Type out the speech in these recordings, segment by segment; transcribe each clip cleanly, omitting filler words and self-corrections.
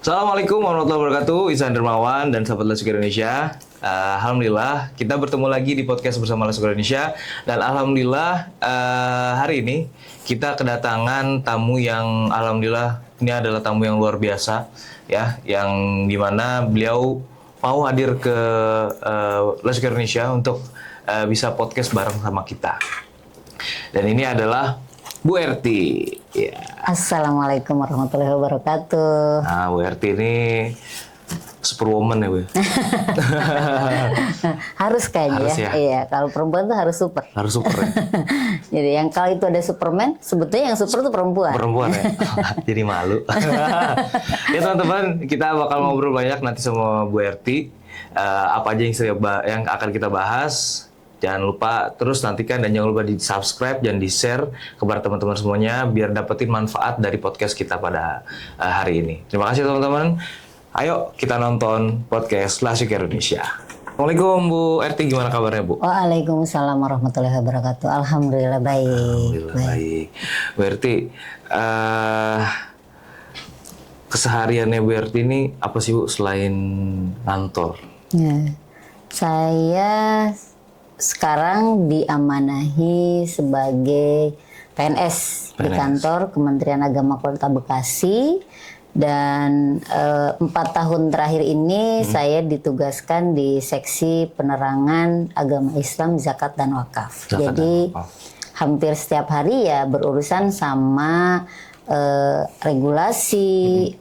Assalamualaikum warahmatullahi wabarakatuh, Ihsan Dermawan dan sahabat Let's Go Indonesia. Alhamdulillah kita bertemu lagi di podcast bersama Let's Go Indonesia. Dan alhamdulillah hari ini kita kedatangan tamu yang alhamdulillah ini adalah tamu yang luar biasa ya, yang dimana beliau mau hadir ke Let's Go Indonesia untuk bisa podcast bareng sama kita. Dan ini adalah Bu Erti. Ya. Assalamualaikum warahmatullahi wabarakatuh. Nah, Bu Erti ini superwoman ya, Bu. Harus kayaknya Harus ya. ya. Iya, kalau perempuan tuh harus super. Harus super ya. Jadi yang kalau itu ada Superman, sebetulnya yang super tuh perempuan. Perempuan ya. Jadi malu. Ya teman-teman, kita bakal ngobrol banyak nanti sama Bu Erti. Apa aja yang akan kita bahas. Jangan lupa terus nantikan dan jangan lupa di-subscribe dan di-share kepada teman-teman semuanya biar dapetin manfaat dari podcast kita pada hari ini. Terima kasih teman-teman. Ayo kita nonton podcast Let's Go Indonesia. Assalamualaikum Bu Erti, gimana kabarnya Bu? Waalaikumsalam warahmatullahi wabarakatuh. Alhamdulillah baik. Alhamdulillah baik. Bu Erti, kesehariannya Bu Erti ini apa sih Bu selain kantor? Ya. Saya sekarang diamanahi sebagai PNS di kantor Kementerian Agama Kota Bekasi dan 4 tahun terakhir ini saya ditugaskan di seksi penerangan agama Islam, zakat dan wakaf. Jadi hampir setiap hari ya berurusan sama regulasi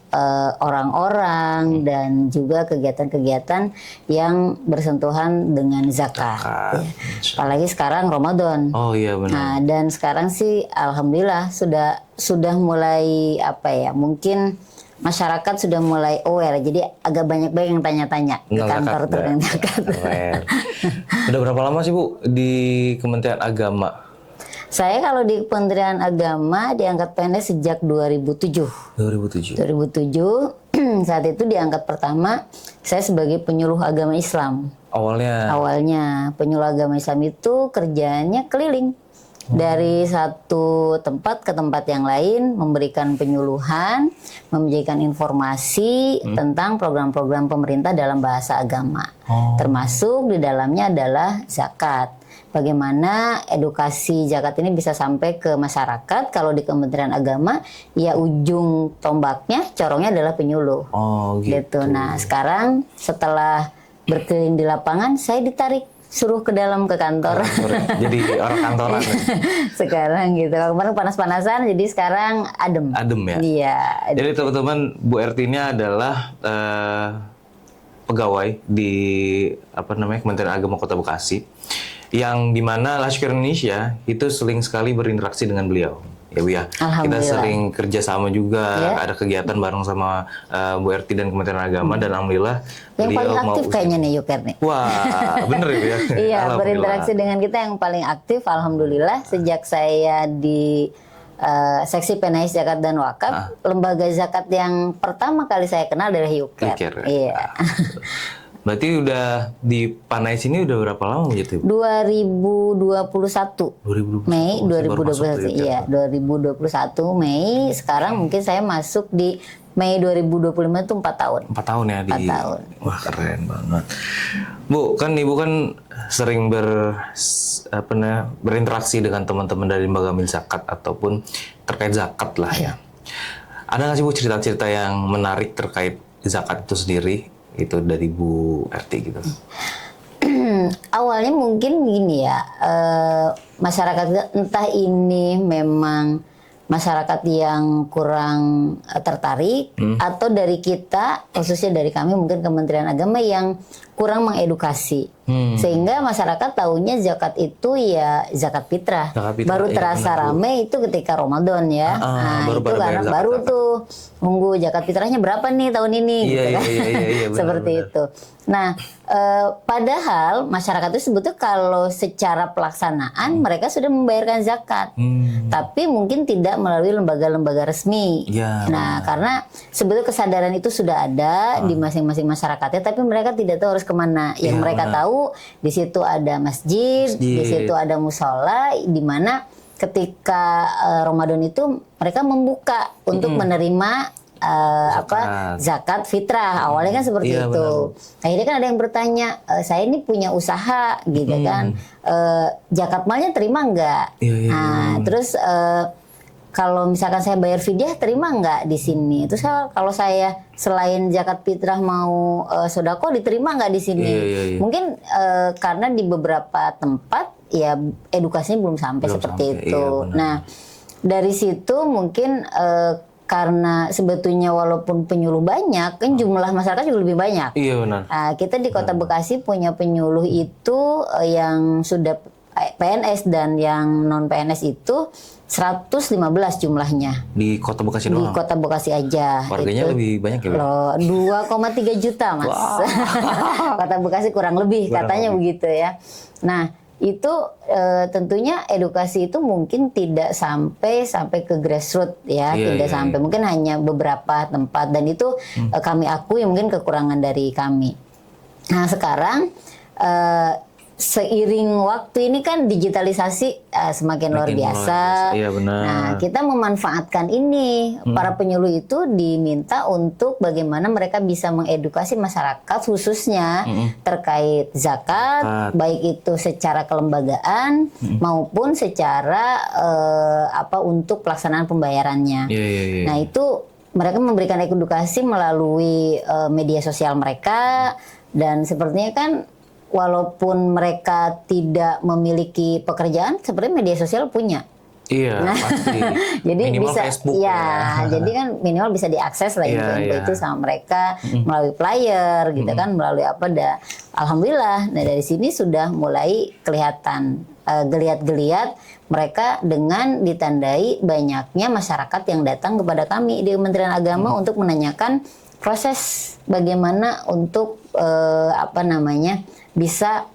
orang-orang dan juga kegiatan-kegiatan yang bersentuhan dengan zakat. Ya. Apalagi sekarang Ramadan. Oh iya benar. Nah, dan sekarang sih alhamdulillah sudah mulai mungkin masyarakat sudah mulai aware. Jadi agak banyak yang tanya-tanya ke kantor terkait zakat. Udah berapa lama sih Bu di Kementerian Agama? Saya kalau di Kementerian Agama diangkat PNS sejak 2007. 2007. Saat itu diangkat pertama saya sebagai penyuluh agama Islam. Awalnya penyuluh agama Islam itu kerjanya keliling dari satu tempat ke tempat yang lain, memberikan penyuluhan, memberikan informasi tentang program-program pemerintah dalam bahasa agama. Termasuk di dalamnya adalah zakat. Bagaimana edukasi zakat ini bisa sampai ke masyarakat. Kalau di Kementerian Agama, ya ujung tombaknya, corongnya adalah penyuluh. Oh gitu. Nah sekarang setelah berkeliling di lapangan, saya ditarik suruh ke dalam ke kantor. Jadi orang kantoran. Sekarang gitu. Kemarin panas-panasan, jadi sekarang adem. Adem ya? Iya. Jadi teman-teman, Bu Erti ini adalah pegawai di Kementerian Agama Kota Bekasi, yang dimana Let's Go Indonesia itu sering sekali berinteraksi dengan beliau. Ya Bu ya, kita sering kerjasama juga, ada kegiatan bareng sama Bu Erti dan Kementerian Agama dan alhamdulillah yang paling aktif kayaknya nih Yuker nih. Wah, bener ya Bu ya. Iya, berinteraksi dengan kita yang paling aktif alhamdulillah sejak saya di seksi PNS zakat dan wakaf, lembaga zakat yang pertama kali saya kenal adalah Yuker. Iya. Berarti udah di Panais ini udah berapa lama gitu? 2021. Mei 2021. Ya, iya, 2021 Mei. Sekarang mungkin saya masuk di Mei 2025 itu 4 tahun. 4 tahun ya? 4 tahun. Wah keren banget. Bu, kan Ibu kan sering berinteraksi dengan teman-teman dari lembaga zakat ataupun terkait zakat lah ya. Ada nggak sih Bu cerita-cerita yang menarik terkait zakat itu sendiri? Itu dari Bu Erti gitu. Awalnya mungkin gini ya, masyarakat entah ini memang masyarakat yang kurang tertarik atau dari kita, khususnya dari kami mungkin Kementerian Agama yang kurang mengedukasi. Sehingga masyarakat tahunya zakat itu ya zakat fitrah. Baru terasa rame itu ketika Ramadan ya. Itu karena baru tuh nunggu zakat fitrahnya berapa nih tahun ini gitu kan. Iya, seperti itu. Nah, padahal masyarakat itu sebetulnya kalau secara pelaksanaan mereka sudah membayarkan zakat. Tapi mungkin tidak melalui lembaga-lembaga resmi. Nah, karena sebetulnya kesadaran itu sudah ada di masing-masing masyarakatnya, tapi mereka tidak tahu harus kemana. Yang mereka tahu di situ ada masjid, di situ ada musola, di mana ketika Ramadan itu mereka membuka untuk menerima zakat fitrah. Awalnya kan seperti Iya, itu. Akhirnya kan ada yang bertanya, saya ini punya usaha gitu kan, zakat malnya terima nggak? Terus kalau misalkan saya bayar fidyah terima nggak di sini? Terus kalau saya selain zakat fitrah mau sodako diterima nggak di sini? Mungkin karena di beberapa tempat ya edukasinya belum sampai seperti itu. Nah dari situ mungkin karena sebetulnya walaupun penyuluh banyak, kan jumlah masyarakat juga lebih banyak. Iya benar. Kita di Kota Bekasi punya penyuluh itu yang sudah PNS dan yang non PNS itu 115 jumlahnya. Di Kota Bekasi doang? Di Kota Bekasi aja. Warganya itu lebih banyak ya? Loh, 2,3 juta Mas. Wow. Kota Bekasi kurang lebih katanya begitu ya. Nah itu tentunya edukasi itu mungkin tidak sampai ke grassroots ya, tidak sampai, mungkin hanya beberapa tempat, dan itu kami akui mungkin kekurangan dari kami. Nah sekarang seiring waktu ini kan digitalisasi semakin luar biasa. Iya benar. Nah kita memanfaatkan ini, para penyuluh itu diminta untuk bagaimana mereka bisa mengedukasi masyarakat khususnya terkait zakat, baik itu secara kelembagaan maupun secara untuk pelaksanaan pembayarannya. Nah itu mereka memberikan edukasi melalui media sosial mereka, dan sepertinya kan walaupun mereka tidak memiliki pekerjaan, sebenarnya media sosial punya. Iya, pasti. Jadi minimal bisa, Facebook jadi kan minimal bisa diakses lah info itu sama mereka melalui flyer, gitu kan, melalui alhamdulillah. Nah dari sini sudah mulai kelihatan geliat-geliat mereka dengan ditandai banyaknya masyarakat yang datang kepada kami di Kementerian Agama untuk menanyakan proses bagaimana untuk bisa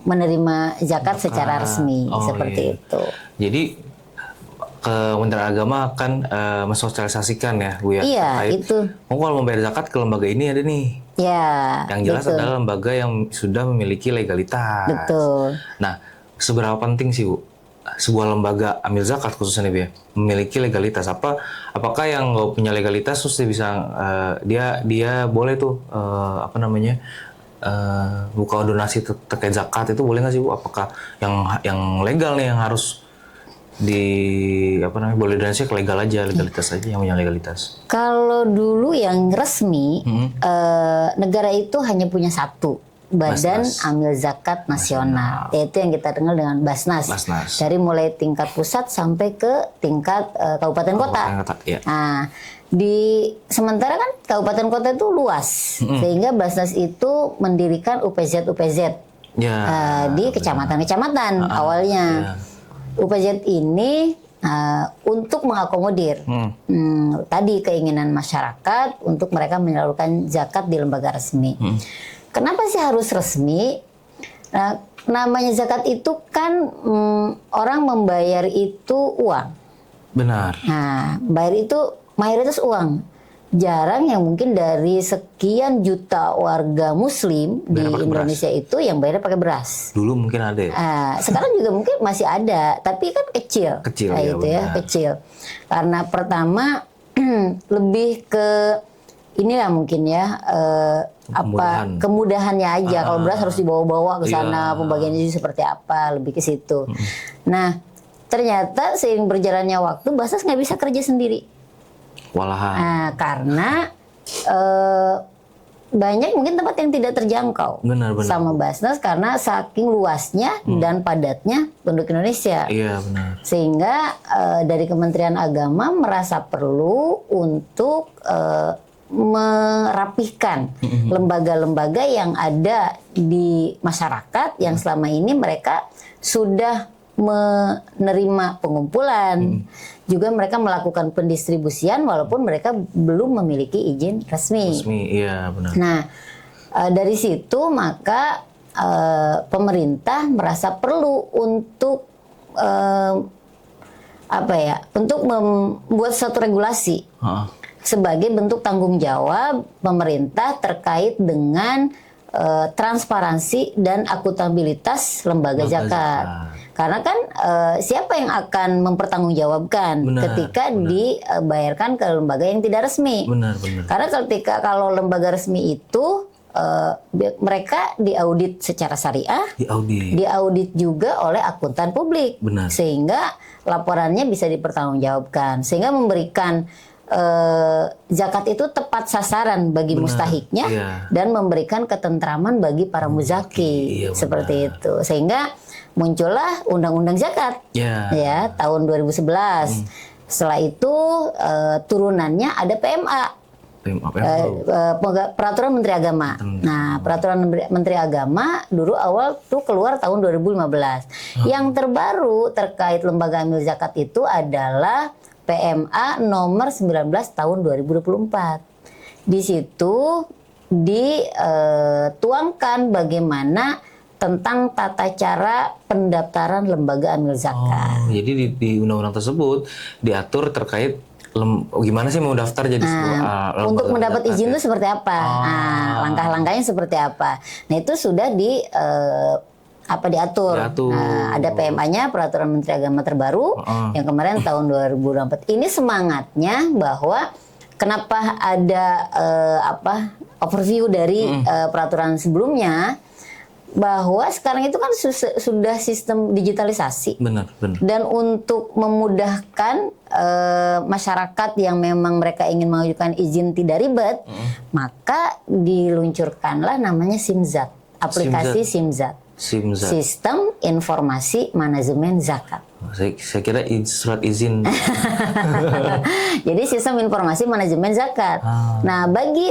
menerima zakat secara resmi seperti itu. Jadi Kementerian Agama akan mensosialisasikan ya Bu ya, terkait itu. Kalau membayar zakat ke lembaga ini ada nih. Ya. Yang jelas adalah lembaga yang sudah memiliki legalitas. Betul. Nah, seberapa penting sih Bu sebuah lembaga amil zakat khususnya nih Bu ya, memiliki legalitas? Apakah yang nggak punya legalitas terus dia bisa dia boleh tuh buka donasi terkait zakat itu boleh nggak sih Bu? Apakah yang legal nih yang harus boleh donasi ke legalitas aja yang punya legalitas? Kalau dulu yang resmi negara itu hanya punya satu Badan Amil Zakat Nasional, yaitu yang kita kenal dengan Basnas. Dari mulai tingkat pusat sampai ke tingkat kabupaten kota. Nah, sementara kan kabupaten kota itu luas, sehingga Basnas itu mendirikan UPZ di kecamatan-kecamatan awalnya. UPZ ini untuk mengakomodir tadi keinginan masyarakat untuk mereka menyalurkan zakat di lembaga resmi. Kenapa sih harus resmi? Nah, namanya zakat itu kan orang membayar itu uang. Benar. Nah, bayar itu mayoritas uang. Jarang yang mungkin dari sekian juta warga Muslim di Indonesia itu yang bayar pakai beras. Dulu mungkin ada ya? Sekarang juga mungkin masih ada, tapi kan kecil. Kecil. Karena pertama lebih ke inilah mungkin ya kemudahannya aja. Kalau beras harus dibawa-bawa ke sana, pembagiannya seperti apa, lebih ke situ. Nah, ternyata seiring berjalannya waktu, Basnas nggak bisa kerja sendiri. Walahan. Karena banyak mungkin tempat yang tidak terjangkau sama Basnas karena saking luasnya dan padatnya penduduk Indonesia. Iya benar. Sehingga dari Kementerian Agama merasa perlu untuk merapihkan lembaga-lembaga yang ada di masyarakat yang selama ini mereka sudah menerima pengumpulan, juga mereka melakukan pendistribusian walaupun mereka belum memiliki izin resmi. Iya benar. Nah, dari situ maka pemerintah merasa perlu untuk untuk membuat suatu regulasi sebagai bentuk tanggung jawab pemerintah terkait dengan transparansi dan akuntabilitas lembaga zakat. Karena kan siapa yang akan mempertanggungjawabkan ketika dibayarkan ke lembaga yang tidak resmi? Benar. Karena kalau lembaga resmi itu mereka diaudit secara syariah, diaudit juga oleh akuntan publik, sehingga laporannya bisa dipertanggungjawabkan, sehingga memberikan zakat itu tepat sasaran bagi mustahiknya dan memberikan ketentraman bagi para muzaki, seperti itu, sehingga muncullah Undang-Undang Zakat ya tahun 2011. Setelah itu turunannya ada PMA. Peraturan Menteri Agama. Nah, Peraturan Menteri Agama dulu awal tuh keluar tahun 2015. Yang terbaru terkait lembaga amil zakat itu adalah PMA nomor 19 tahun 2024. Di situ dituangkan bagaimana tentang tata cara pendaftaran lembaga amil zakat. Jadi di undang-undang tersebut diatur terkait gimana sih mau daftar jadi sebuah untuk mendapat izin itu seperti apa? Langkah-langkahnya seperti apa? Nah, itu sudah diatur. Ada PMA-nya, Peraturan Menteri Agama terbaru yang kemarin tahun 2024. Ini semangatnya bahwa kenapa ada overview dari peraturan sebelumnya, bahwa sekarang itu kan sudah sistem digitalisasi. Benar. Dan untuk memudahkan masyarakat yang memang mereka ingin mengajukan izin tidak ribet, maka diluncurkanlah namanya SIMZAT, aplikasi SIMZAT. Sistem Informasi Manajemen Zakat. Saya kira surat izin. Jadi sistem informasi manajemen zakat. Nah, bagi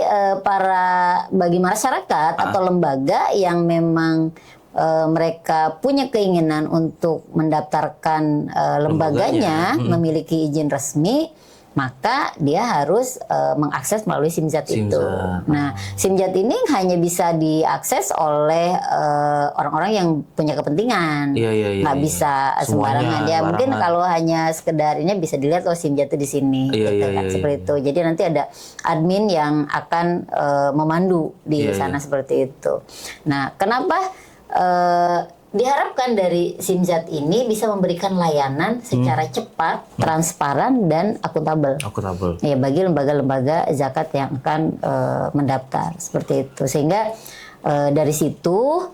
masyarakat atau lembaga yang memang mereka punya keinginan untuk mendaftarkan lembaganya memiliki izin resmi, maka dia harus mengakses melalui SIMZAT itu. Nah, SIMZAT ini hanya bisa diakses oleh orang-orang yang punya kepentingan. Nggak bisa sembarangan. Ya mungkin kalau hanya sekedar ini bisa dilihat SIMZAT itu di sini, gitu kan, seperti itu. Jadi nanti ada admin yang akan memandu di sana seperti itu. Nah, kenapa diharapkan dari SIMZAT ini bisa memberikan layanan secara cepat, transparan, dan akuntabel. Ya, bagi lembaga-lembaga zakat yang akan mendaftar seperti itu. Sehingga dari situ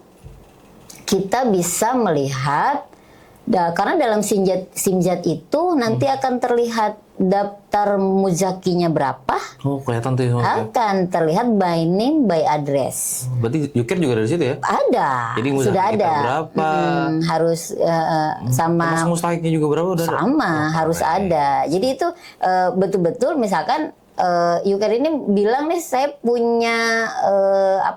kita bisa melihat, karena dalam SIMZAT itu nanti akan terlihat daftar muzakinya berapa. Kelihatan tuh. Akan terlihat by name, by address. Berarti Yukir juga dari situ ya? Ada. Jadi sudah ada. Berapa? Harus sama. Termasuk mustahiknya juga berapa? Sama, harus ada. Jadi itu betul-betul misalkan Yukir ini bilang nih, saya punya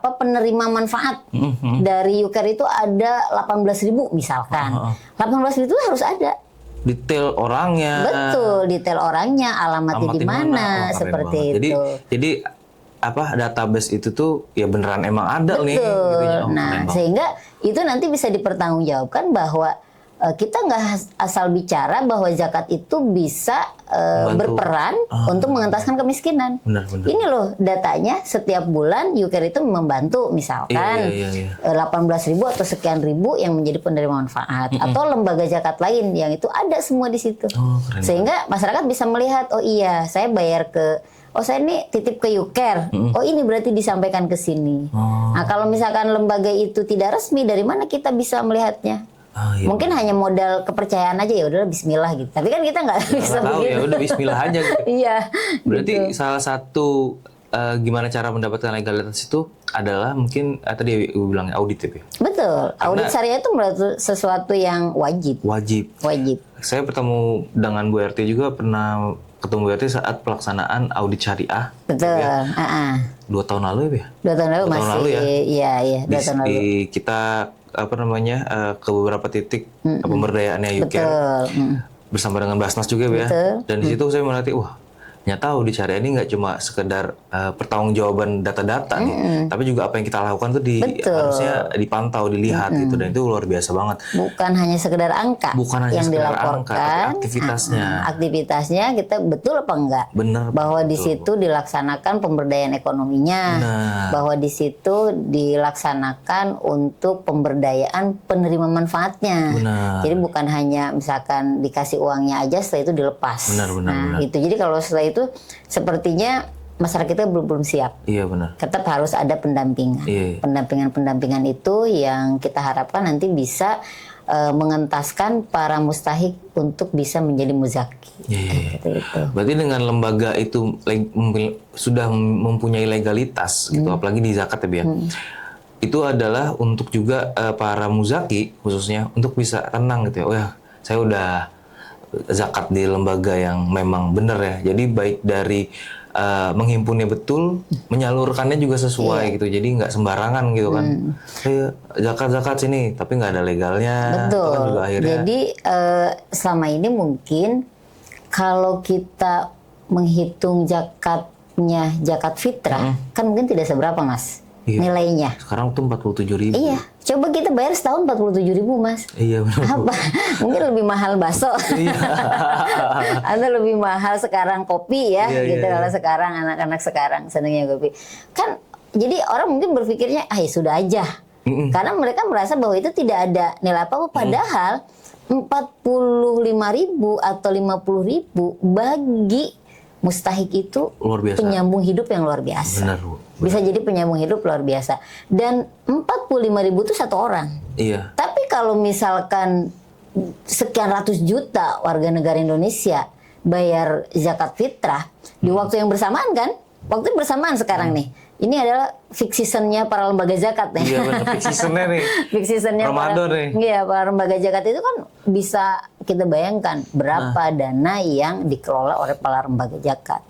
penerima manfaat dari Yukir itu ada 18.000 misalkan. 18.000 itu harus ada. Detail orangnya. Betul, detail orangnya, alamatnya di mana, seperti itu. Jadi database itu tuh ya beneran emang ada nih. Gitu. Nah, sehingga itu nanti bisa dipertanggungjawabkan bahwa kita nggak asal bicara bahwa zakat itu bisa berperan untuk mengentaskan kemiskinan. Benar. Ini loh datanya, setiap bulan Yukir itu membantu misalkan 18.000 atau sekian ribu yang menjadi penerima manfaat, atau lembaga zakat lain yang itu ada semua di situ. Sehingga masyarakat bisa melihat, oh iya saya bayar ke, oh saya ini titip ke Yukir, oh ini berarti disampaikan ke sini. Nah, kalau misalkan lembaga itu tidak resmi, dari mana kita bisa melihatnya? Mungkin hanya modal kepercayaan aja, ya udah Bismillah gitu. Tapi kan kita nggak bisa begitu. Ya udah Bismillah aja gitu. Iya. Berarti gitu. salah satu gimana cara mendapatkan legalitas itu adalah mungkin tadi Ibu bilang audit ya. Betul. Audit syariah itu sesuatu yang wajib. Saya bertemu dengan Bu RT juga, pernah ketemu Bu RT saat pelaksanaan audit syariah. Betul. Ya. 2 tahun lalu ya? 2 tahun lalu masih. Lalu ya? Iya. 2 tahun lalu. Kita ke beberapa titik pemberdayaannya Yukir bersama dengan Basnas juga ya. Dan di situ saya merhati, wah Nyata audit syariah ini nggak cuma sekedar pertanggungjawaban data-data nih, tapi juga apa yang kita lakukan tuh harusnya dipantau, dilihat gitu, dan itu luar biasa banget. Bukan hanya sekedar angka yang dilaporkan, tapi aktivitasnya. Aktivitasnya kita betul apa enggak? Bener. Bahwa di situ dilaksanakan pemberdayaan ekonominya, bahwa di situ dilaksanakan untuk pemberdayaan penerima manfaatnya. Jadi bukan hanya misalkan dikasih uangnya aja, setelah itu dilepas. Benar. Itu. Jadi kalau setelah itu sepertinya masyarakat kita belum siap. Iya benar. Tetap harus ada pendampingan. Pendampingan itu yang kita harapkan nanti bisa mengentaskan para mustahik untuk bisa menjadi muzaki. Itu. Berarti dengan lembaga itu sudah mempunyai legalitas gitu, apalagi di zakat ya, itu adalah untuk juga para muzaki khususnya untuk bisa tenang gitu ya. Oh ya, saya udah zakat di lembaga yang memang benar ya. Jadi baik dari menghimpunnya betul, menyalurkannya juga sesuai gitu. Jadi nggak sembarangan gitu kan. Zakat sini, tapi nggak ada legalnya. Betul. Kan juga akhirnya. Jadi selama ini mungkin kalau kita menghitung zakatnya, zakat fitrah, kan mungkin tidak seberapa, Mas. Nilainya. Sekarang tuh 47.000. Iya. Coba kita bayar setahun 47.000, Mas. Iya benar. Apa? Mungkin lebih mahal bakso. Atau lebih mahal sekarang kopi ya. Gitu. Kalau sekarang anak-anak sekarang senangnya kopi. Kan jadi orang mungkin berpikirnya ya sudah aja. Karena mereka merasa bahwa itu tidak ada nilai apa-apa. Padahal 45.000 atau 50.000 bagi mustahik itu luar biasa. Penyambung hidup yang luar biasa. Benar. Bisa jadi penyambung hidup luar biasa. Dan 45.000 itu satu orang. Iya. Tapi kalau misalkan sekian ratus juta warga negara Indonesia bayar zakat fitrah di waktu yang bersamaan kan? Waktu yang bersamaan sekarang nih. Ini adalah peak season-nya para lembaga zakat nih. Iya benar, peak season-nya nih. Peak season-nya Ramadan nih. Iya, para lembaga zakat itu kan bisa kita bayangkan berapa dana yang dikelola oleh para lembaga zakat.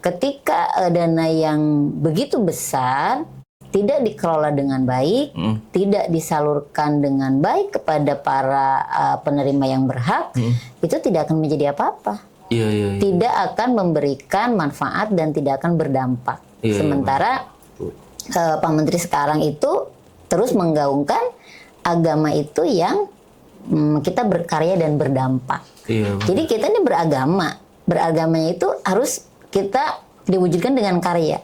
Ketika dana yang begitu besar tidak dikelola dengan baik, tidak disalurkan dengan baik kepada para penerima yang berhak, itu tidak akan menjadi apa-apa. Iya. Tidak akan memberikan manfaat dan tidak akan berdampak. Sementara Pak Menteri sekarang itu terus menggaungkan agama itu yang kita berkarya dan berdampak. Jadi kita ini beragama. Beragamanya itu harus kita diwujudkan dengan karya.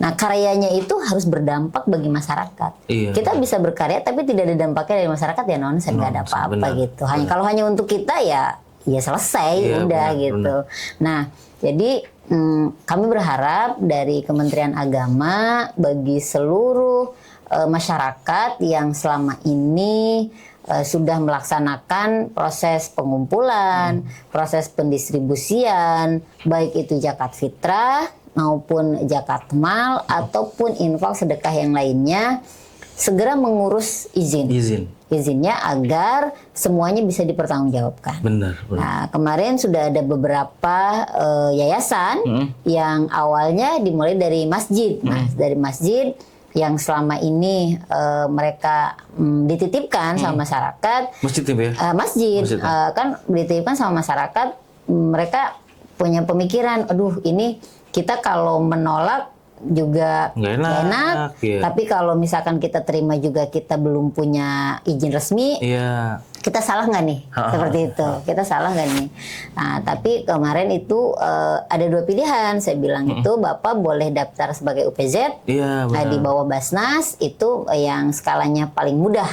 Nah, karyanya itu harus berdampak bagi masyarakat. Kita bisa berkarya tapi tidak ada dampaknya dari masyarakat ya nonsen, nggak ada apa-apa gitu. Kalau hanya untuk kita ya selesai udah gitu. Nah, jadi kami berharap dari Kementerian Agama bagi seluruh masyarakat yang selama ini sudah melaksanakan proses pengumpulan, proses pendistribusian, baik itu zakat fitrah maupun zakat mal ataupun infak sedekah yang lainnya, segera mengurus izinnya agar semuanya bisa dipertanggungjawabkan. Benar. Nah, kemarin sudah ada beberapa yayasan yang awalnya dimulai dari masjid, dari masjid yang selama ini mereka dititipkan sama masyarakat. Masjid ya? Masjid. Kan dititipkan sama masyarakat, mereka punya pemikiran, aduh ini kita kalau menolak juga nggak enak. Tapi kalau misalkan kita terima juga kita belum punya izin resmi, kita salah nggak nih? Seperti itu, kita salah nggak nih? Nah, tapi kemarin itu ada dua pilihan. Saya bilang itu Bapak boleh daftar sebagai UPZ di bawah Basnas, itu yang skalanya paling mudah,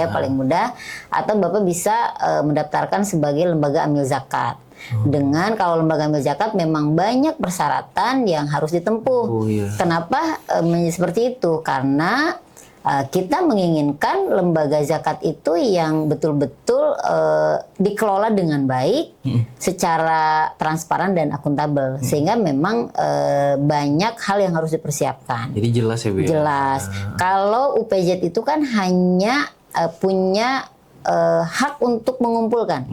paling mudah. Atau Bapak bisa mendaftarkan sebagai lembaga amil zakat. Dengan kalau lembaga amil zakat memang banyak persyaratan yang harus ditempuh. Kenapa seperti itu? Karena kita menginginkan lembaga zakat itu yang betul-betul dikelola dengan baik, secara transparan dan akuntabel, sehingga memang banyak hal yang harus dipersiapkan. Jadi jelas ya Bu? Jelas. Kalau UPZ itu kan hanya punya hak untuk mengumpulkan,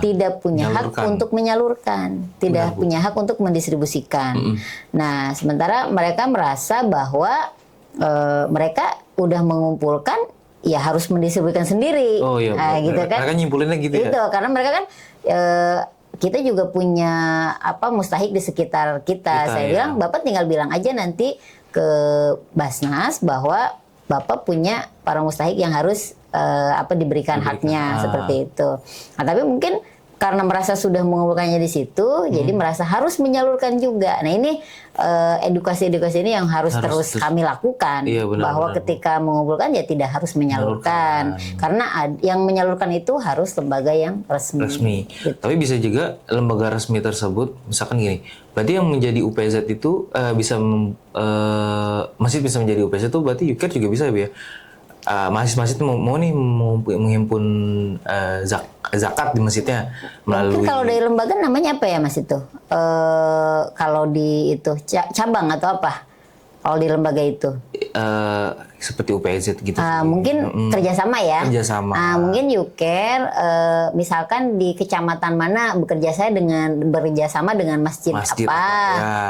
tidak punya hak untuk menyalurkan, tidak punya hak untuk mendistribusikan. Nah, sementara mereka merasa bahwa mereka udah mengumpulkan, ya harus mendistribusikan sendiri. Gitu kan? Mereka nyimpulinnya gitu ya? Gitu, karena mereka kan kita juga punya mustahik di sekitar kita. Saya bilang Bapak tinggal bilang aja nanti ke Basnas bahwa Bapak punya para mustahik yang harus diberikan haknya seperti itu. Nah, tapi mungkin karena merasa sudah mengumpulkannya di situ, jadi merasa harus menyalurkan juga. Nah, ini edukasi-edukasi ini yang harus terus kami lakukan. Iya, bahwa ketika mengumpulkan ya tidak harus menyalurkan. Karena yang menyalurkan itu harus lembaga yang resmi. Gitu. Tapi bisa juga lembaga resmi tersebut, misalkan gini, berarti yang menjadi UPZ itu masjid bisa menjadi UPZ itu berarti UKER juga bisa ya? Masjid mau menghimpun zakat di masjidnya melalui. Mungkin kalau dari lembaga namanya apa ya Mas itu? Kalau di itu cabang atau apa? Kalau di lembaga itu? Seperti UPZ gitu. Mungkin kerjasama ya. Kerjasama. Mungkin UKER, misalkan di kecamatan mana bekerja sama dengan masjid apa?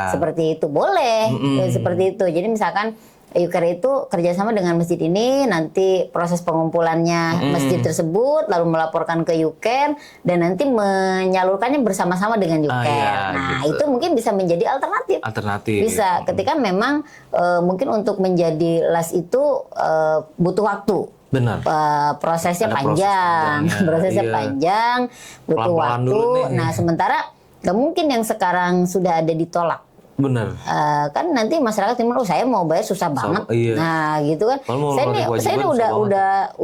Seperti itu boleh. Seperti itu. Jadi misalkan UKER itu kerjasama dengan masjid ini, nanti proses pengumpulannya masjid tersebut, lalu melaporkan ke UKER, dan nanti menyalurkannya bersama-sama dengan UKER. Itu mungkin bisa menjadi alternatif. Bisa, ketika memang mungkin untuk menjadi LAS itu butuh waktu. Benar. Prosesnya panjang, panjang, butuh waktu. Nah, sementara nggak mungkin yang sekarang sudah ada ditolak. Benar. Kan nanti masyarakat timur, saya mau bayar susah banget. Nah, gitu kan. Saya ini udah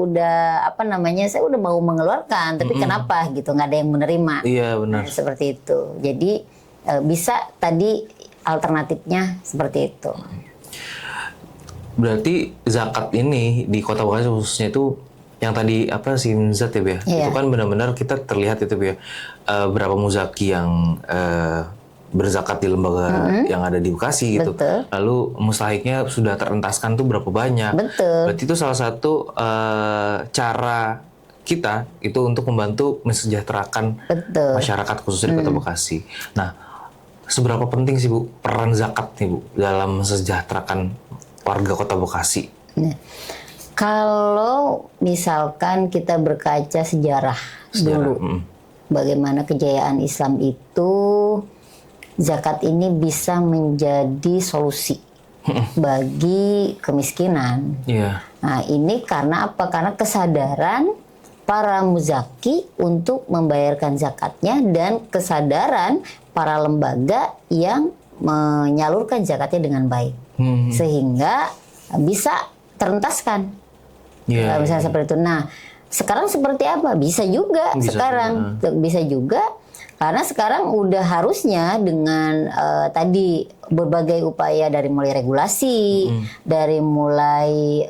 saya udah mau mengeluarkan, tapi kenapa gitu nggak ada yang menerima. Iya, benar. Nah, seperti itu. Jadi bisa tadi alternatifnya seperti itu. Berarti zakat ini di Kota Bekasi khususnya itu yang tadi Simzat ya, Bu ya? Itu kan benar-benar kita terlihat itu, Bu ya. Berapa muzaki yang berzakat di lembaga yang ada di Bekasi gitu. Betul. Lalu mustahiknya sudah terentaskan tuh berapa banyak. Betul. Berarti itu salah satu cara kita itu untuk membantu mensejahterakan masyarakat khususnya di Kota Bekasi. Nah, seberapa penting sih Bu peran zakat nih Bu dalam mensejahterakan warga Kota Bekasi? Nah, kalau misalkan kita berkaca sejarah dulu, bagaimana kejayaan Islam itu, zakat ini bisa menjadi solusi bagi kemiskinan. Nah, ini karena apa? Karena kesadaran para muzaki untuk membayarkan zakatnya dan kesadaran para lembaga yang menyalurkan zakatnya dengan baik. Sehingga bisa terentaskan. Misalnya seperti itu. Nah, sekarang seperti apa? Bisa juga bisa juga. Karena sekarang udah harusnya dengan tadi berbagai upaya dari mulai regulasi, dari mulai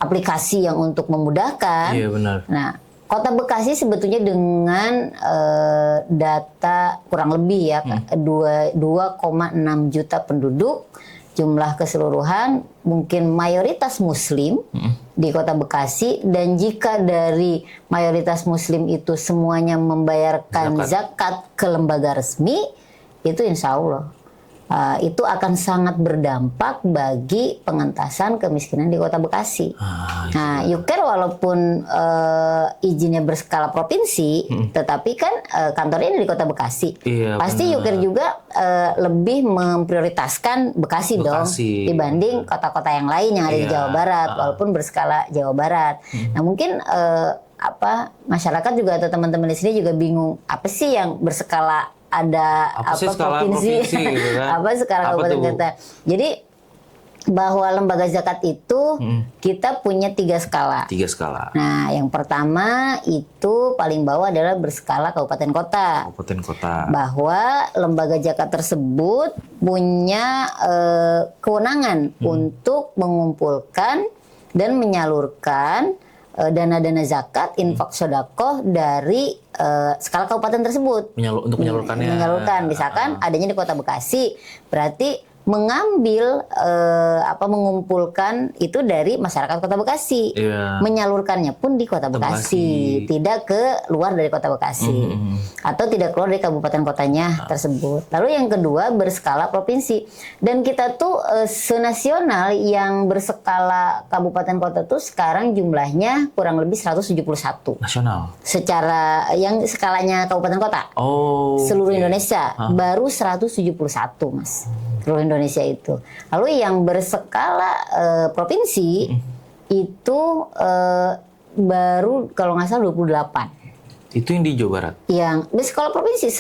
aplikasi yang untuk memudahkan. Iya, benar. Nah, Kota Bekasi sebetulnya dengan data kurang lebih ya 2,6 juta penduduk, jumlah keseluruhan mungkin mayoritas Muslim di Kota Bekasi, dan jika dari mayoritas Muslim itu semuanya membayarkan zakat ke lembaga resmi, itu insya Allah itu akan sangat berdampak bagi pengentasan kemiskinan di Kota Bekasi. Nah, UKER walaupun izinnya berskala provinsi, tetapi kan kantornya di Kota Bekasi. Pasti UKER juga lebih memprioritaskan Bekasi dong dibanding kota-kota yang lain yang ada di Jawa Barat, walaupun berskala Jawa Barat. Nah, mungkin masyarakat juga atau teman-teman di sini juga bingung, apa sih yang berskala ada provinsi gitu kan? Skala kabupaten kota. Jadi bahwa lembaga zakat itu kita punya 3 skala. Nah, yang pertama itu paling bawah adalah berskala kabupaten kota. Bahwa lembaga zakat tersebut punya kewenangan untuk mengumpulkan dan menyalurkan dana-dana zakat, infak sodakoh dari skala kabupaten tersebut. Untuk menyalurkannya. Misalkan adanya di Kota Bekasi, berarti mengambil mengumpulkan itu dari masyarakat Kota Bekasi, menyalurkannya pun di Kota Bekasi, tidak ke luar dari Kota Bekasi atau tidak keluar dari kabupaten kotanya tersebut. Lalu yang kedua berskala provinsi, dan kita tuh senasional yang berskala kabupaten kota tuh sekarang jumlahnya kurang lebih 171 nasional. Secara yang skalanya kabupaten kota, seluruh Indonesia baru 171 Mas. Seluruh Indonesia itu. Lalu yang berskala provinsi itu baru kalau nggak salah 28. Itu yang di Jawa Barat? Yang berskala provinsi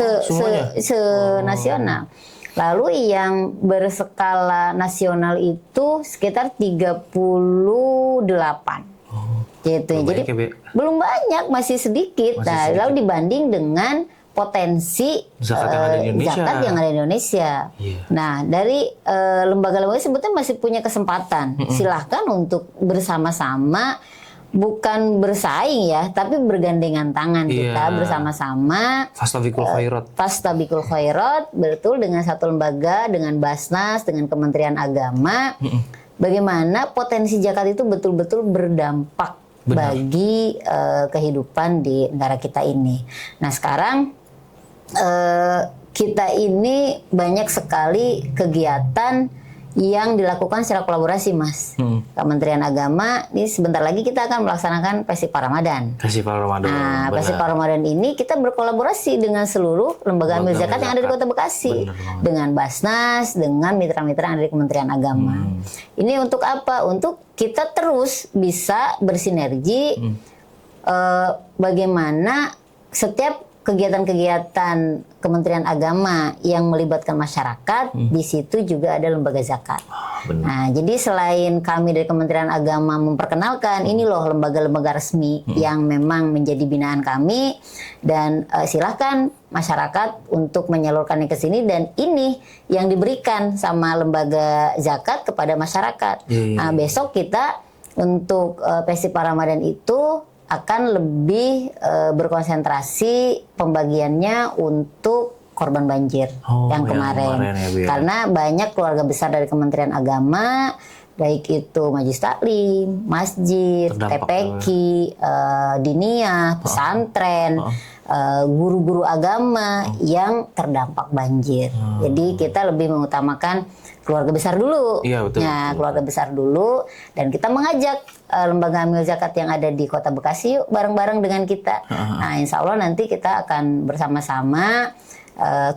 nasional. Lalu yang berskala nasional itu sekitar 38. Gitu. Jadi belum banyak, masih sedikit. Lalu dibanding dengan potensi zakat yang ada di Indonesia. Nah, dari lembaga-lembaga sebetulnya masih punya kesempatan. Silahkan untuk bersama-sama, bukan bersaing ya, tapi bergandengan tangan kita bersama-sama. Fastabikul khairat, betul, dengan satu lembaga, dengan Basnas, dengan Kementerian Agama. Bagaimana potensi zakat itu betul-betul berdampak bagi kehidupan di negara kita ini. Nah, sekarang kita ini banyak sekali kegiatan yang dilakukan secara kolaborasi, Mas. Kementerian Agama, ini sebentar lagi kita akan melaksanakan Festival Ramadan. Nah, Festival Ramadan ini kita berkolaborasi dengan seluruh lembaga amil zakat yang ada di Kota Bekasi, dengan Basnas, dengan mitra-mitra yang ada di Kementerian Agama. Ini untuk apa? Untuk kita terus bisa bersinergi, bagaimana setiap kegiatan-kegiatan Kementerian Agama yang melibatkan masyarakat, di situ juga ada lembaga zakat. Nah, jadi selain kami dari Kementerian Agama memperkenalkan, ini loh lembaga-lembaga resmi yang memang menjadi binaan kami, dan silahkan masyarakat untuk menyalurkannya ke sini, dan ini yang diberikan sama lembaga zakat kepada masyarakat. Nah, besok kita untuk Festival Ramadan itu akan lebih berkonsentrasi pembagiannya untuk korban banjir yang kemarin. Karena banyak keluarga besar dari Kementerian Agama, baik itu Majelis Taklim, masjid, TPQ, diniyah, pesantren, guru-guru agama yang terdampak banjir. Jadi kita lebih mengutamakan keluarga besar dulu, keluarga besar dulu, dan kita mengajak lembaga amil zakat yang ada di Kota Bekasi yuk bareng-bareng dengan kita. Nah, insya Allah nanti kita akan bersama-sama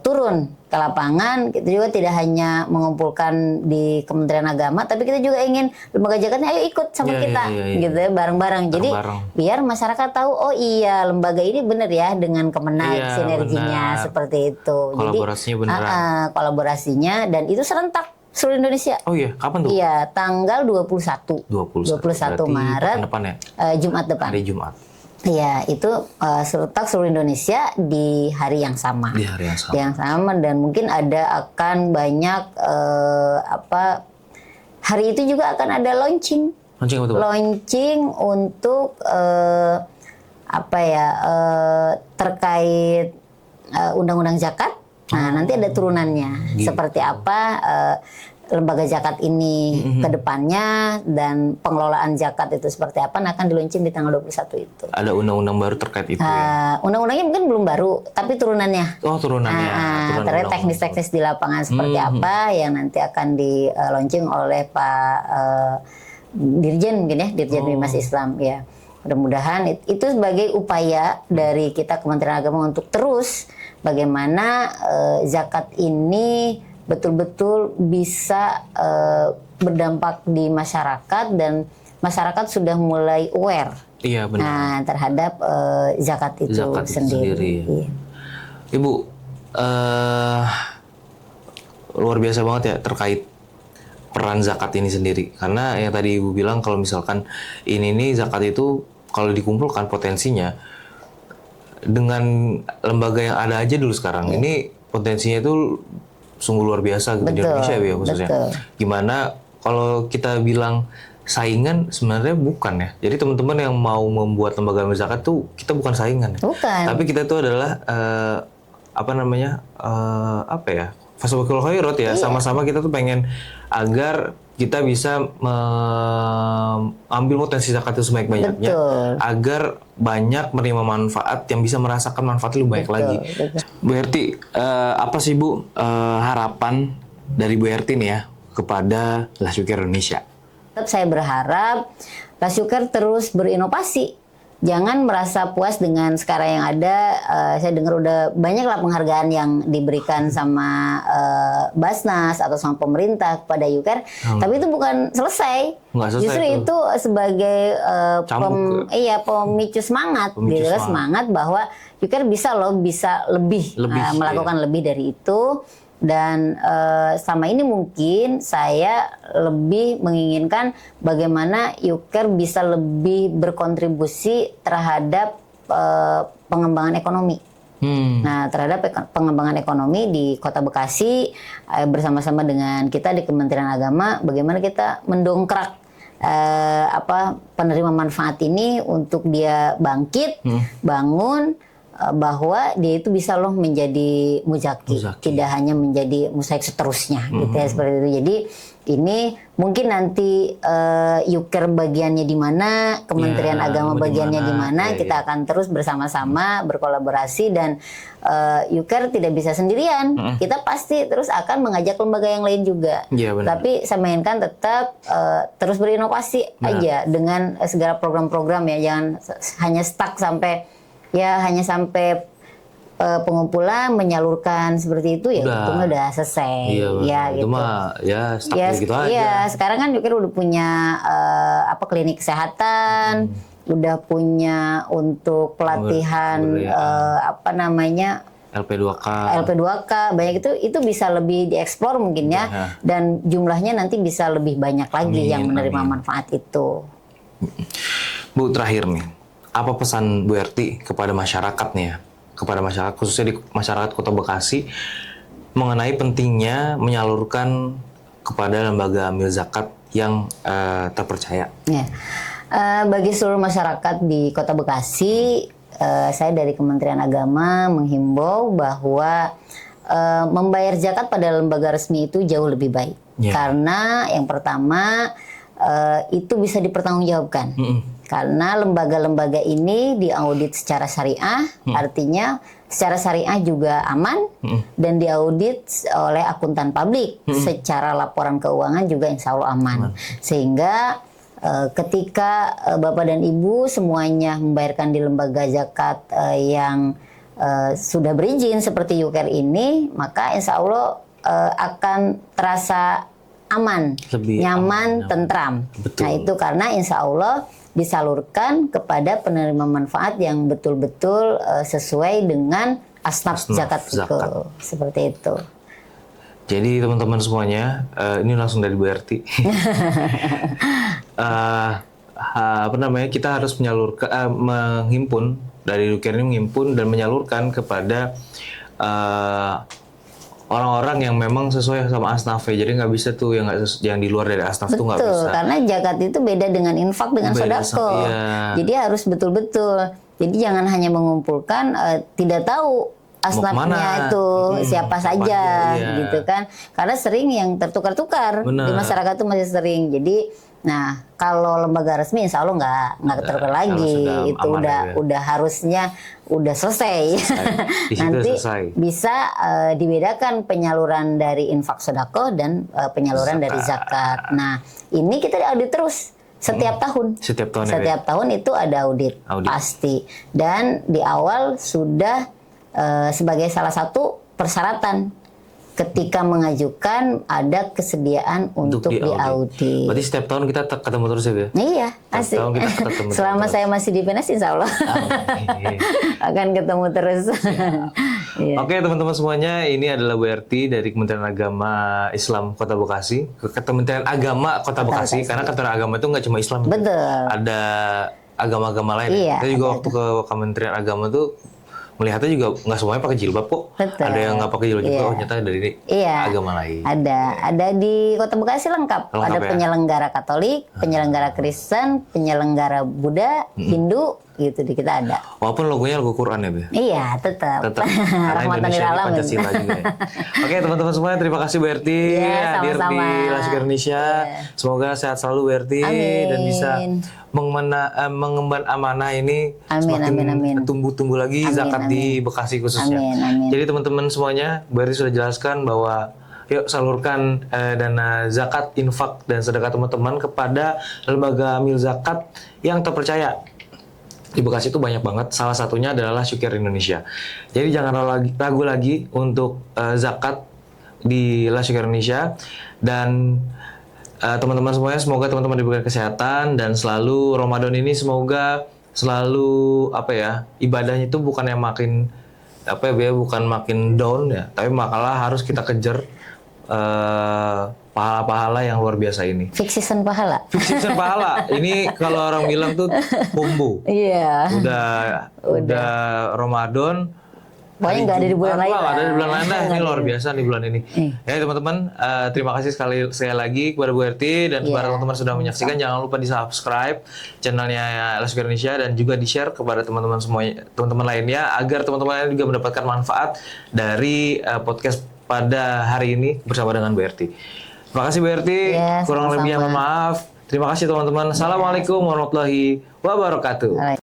turun ke lapangan. Kita juga tidak hanya mengumpulkan di Kementerian Agama, tapi kita juga ingin lembaga zakatnya ayo ikut sama kita, gitu ya, bareng-bareng. Jadi biar masyarakat tahu, oh iya lembaga ini benar ya dengan Kemenag, sinerginya seperti itu. Kolaborasinya beneran. Kolaborasinya, dan itu serentak seluruh Indonesia. Oh iya, kapan tuh? Iya, tanggal 21 Maret, depan ya? Jumat depan. Hari Jumat. Iya, itu serentak seluruh Indonesia di hari yang sama. Di hari yang sama. Dan mungkin akan banyak hari itu juga akan ada launching. Launching apa tuh? Launching untuk terkait undang-undang zakat. Nah, nanti ada turunannya. Seperti apa lembaga zakat ini ke depannya, dan pengelolaan zakat itu seperti apa, akan diluncurkan di tanggal 21 itu. Ada undang-undang baru terkait itu ya? Undang-undangnya mungkin belum baru, tapi turunannya. Oh, turunannya. Terkait teknis-teknis di lapangan seperti apa yang nanti akan diluncurkan oleh Pak Dirjen, mungkin ya, Dirjen Bimas Islam ya. Mudah-mudahan itu sebagai upaya dari kita Kementerian Agama untuk terus bagaimana zakat ini betul-betul bisa berdampak di masyarakat, dan masyarakat sudah mulai aware terhadap zakat itu sendiri. Iya. Ibu, luar biasa banget ya terkait peran zakat ini sendiri. Karena yang tadi Ibu bilang kalau misalkan ini nih zakat itu kalau dikumpulkan potensinya dengan lembaga yang ada aja dulu sekarang, ini potensinya itu sungguh luar biasa gitu di Indonesia ya khususnya. Gimana kalau kita bilang saingan, sebenarnya bukan ya. Jadi teman-teman yang mau membuat lembaga amil zakat tuh kita bukan saingan. Bukan. Tapi kita tuh adalah fastabiqul khairat ya, sama-sama kita tuh pengen agar kita bisa ambil potensi zakat itu sebaik-banyaknya, agar banyak menerima manfaat yang bisa merasakan manfaat lebih baik lagi. Bu Herti, apa sih Bu harapan dari Bu Herti nih ya kepada Lasukir Indonesia? Tetap saya berharap Lasukir terus berinovasi. Jangan merasa puas dengan sekarang yang ada. Saya dengar udah banyak lah penghargaan yang diberikan sama Basnas atau sama pemerintah kepada Yuker. Tapi itu bukan selesai. Justru itu sebagai pemicu semangat, semangat bahwa Yuker bisa loh, bisa lebih melakukan lebih dari itu. Dan selama ini mungkin saya lebih menginginkan bagaimana Yuker bisa lebih berkontribusi terhadap pengembangan ekonomi. Nah, terhadap pengembangan ekonomi di Kota Bekasi bersama-sama dengan kita di Kementerian Agama, bagaimana kita mendongkrak penerima manfaat ini untuk dia bangkit, bangun, bahwa dia itu bisa loh menjadi muzaki, tidak hanya menjadi musaik seterusnya gitu ya, seperti itu. Jadi ini mungkin nanti Yuker bagiannya di mana, Kementerian Agama bagiannya di mana, kita akan terus bersama-sama berkolaborasi dan Yuker tidak bisa sendirian. Kita pasti terus akan mengajak lembaga yang lain juga. Tapi saya mainkan tetap terus berinovasi aja dengan segala program-program ya, jangan hanya stuck sampai pengumpulan menyalurkan seperti itu ya, itu udah selesai. Itu gitu. mah stuck gitu aja. Iya, sekarang kan Yuker udah punya klinik kesehatan, udah punya untuk pelatihan LP2K, banyak itu bisa lebih dieksplor mungkin ya, dan jumlahnya nanti bisa lebih banyak lagi yang menerima manfaat itu. Bu, terakhir nih, apa pesan Bu Herti kepada masyarakat nih ya, kepada masyarakat khususnya di masyarakat Kota Bekasi mengenai pentingnya menyalurkan kepada lembaga amil zakat yang terpercaya? Bagi seluruh masyarakat di Kota Bekasi, saya dari Kementerian Agama menghimbau bahwa membayar zakat pada lembaga resmi itu jauh lebih baik. Karena yang pertama itu bisa dipertanggungjawabkan. Karena lembaga-lembaga ini diaudit secara syariah, artinya secara syariah juga aman, dan diaudit oleh akuntan publik. Secara laporan keuangan juga insya Allah aman. Sehingga ketika Bapak dan Ibu semuanya membayarkan di lembaga zakat yang sudah berizin seperti Yuker ini, maka insya Allah akan terasa aman, nyaman, tentram. Nah itu karena insya Allah disalurkan kepada penerima manfaat yang betul-betul sesuai dengan asnaf zakat itu. Seperti itu. Jadi teman-teman semuanya, ini langsung dari Bu Herti. Kita harus menyalurkan, menghimpun dari Yuker ini, menghimpun dan menyalurkan kepada orang-orang yang memang sesuai sama asnaf, jadi nggak bisa tuh yang di luar dari asnaf tuh nggak bisa. Karena zakat itu beda dengan infak dengan sodako. Jadi harus betul-betul. Jadi jangan hanya mengumpulkan, tidak tahu asnafnya itu siapa saja, gitu kan. Karena sering yang tertukar-tukar di masyarakat itu masih sering. Jadi, nah kalau lembaga resmi insya Allah nggak tertukar lagi. Itu udah harusnya udah selesai. Nanti bisa dibedakan penyaluran dari infak sodako dan penyaluran dari zakat. Nah ini kita audit terus setiap tahun. Setiap tahun itu ada audit pasti. Dan di awal sudah sebagai salah satu persyaratan ketika mengajukan ada kesediaan untuk diaudit. Berarti setiap tahun kita ketemu terus ya? Iya, asik. Selama saya masih di PNS insya Allah akan ketemu terus. Oke teman-teman semuanya, ini adalah Bu Herti dari Kementerian Agama Islam Kota Bekasi. Kementerian Agama Kota Bekasi, karena Kementerian Agama itu nggak cuma Islam. Betul. Ada agama-agama lain. Kita juga waktu ke Kementerian Agama tuh melihatnya juga nggak semuanya pakai jilbab kok. Ada yang nggak pakai jilbab juga, ternyata dari agama lain. Ada di Kota Bekasi lengkap ada penyelenggara Katolik, penyelenggara Kristen, penyelenggara Buddha, Hindu, gitu di kita ada. Walaupun logonya logo Quran ya, Bu? Iya, tetap. Karena Rahmatan lil Indonesia ini alamin. Pancasila juga ya. Oke teman-teman semuanya, terima kasih Bu Erti Iya, hadir di sama-sama. Lasugara Indonesia. Semoga sehat selalu Bu Erti dan bisa mengemban amanah ini semakin tumbuh-tumbuh lagi zakat di Bekasi khususnya. Jadi teman-teman semuanya, Bu Erti sudah jelaskan bahwa yuk salurkan dana zakat, infak, dan sedekah teman-teman kepada lembaga Mil Zakat yang terpercaya. Di Bekasi itu banyak banget, salah satunya adalah Syukir Indonesia. Jadi jangan ragu lagi untuk zakat di Syukir Indonesia. Dan teman-teman semuanya, semoga teman-teman diberikan kesehatan dan selalu Ramadan ini semoga selalu ibadahnya itu bukan yang makin bukan makin down ya, tapi malah harus kita kejar pahala-pahala yang luar biasa ini. Fixation pahala. Fixation pahala. Ini kalau orang bilang tuh kumbu. Iya. Udah Ramadan. Pokoknya nggak ada di bulan lain. Nggak ada di bulan lain lah. Ini luar biasa di bulan ini. Ya teman-teman, terima kasih sekali lagi kepada Bu Erti dan kepada teman-teman sudah menyaksikan. Jangan lupa di subscribe channelnya Lasugara Indonesia dan juga di share kepada teman-teman semuanya, teman-teman lainnya, agar teman-teman lain juga mendapatkan manfaat dari podcast pada hari ini bersama dengan Bu Erti. Terima kasih Bu Erti. Kurang lebihnya mohon maaf. Terima kasih teman-teman. Assalamualaikum warahmatullahi wabarakatuh.